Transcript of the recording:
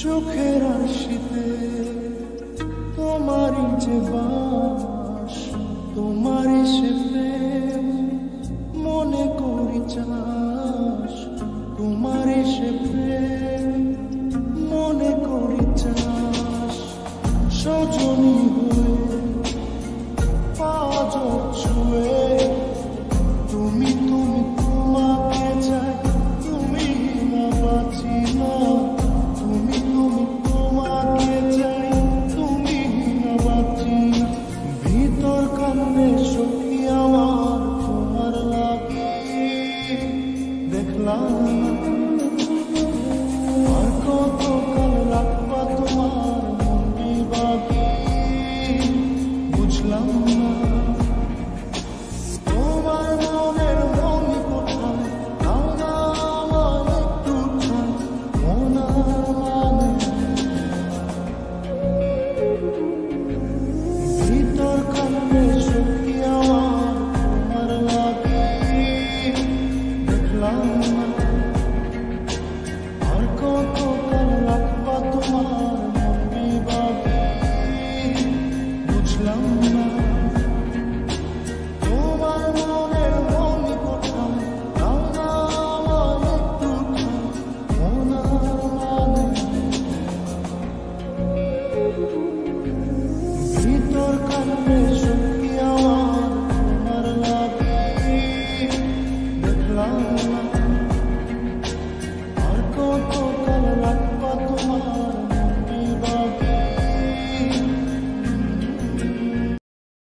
চোখের আশিতে তোমারই যে বাস, তোমারই সে প্রেম মনে করি চাস, তোমারই সে প্রেম মনে করি চাস। সজনী হয়ে পাঁচ ছুঁয়ে তুমি তুমি তোমাকে চাই, তুমি না বাঁচি না। তুমি তুমি তোমাকে চাই, তুমি না বাঁচি না। ভিতর কান্দে সখী আমার তোমার লাগি, দেখলাম না আর কত কাল রাখবা তোমার মন বিভাগী, বুঝলাম না তোমার মনের মনি কোথায়, দাও না আমার একটু ঠাই, মন আর ভিতর কান্দে সখী আমার তোমার লাগি, দেখলাম না আর কত কাল রাখবা তোমার মন বিভাগী, বুঝলাম না তোমার মনের মনি কোথায়, দাও না আমার একটু ঠাই, মন আর মানে ভিতর কান্দে সখী আমার তোমার লাগি, দেখলাম না।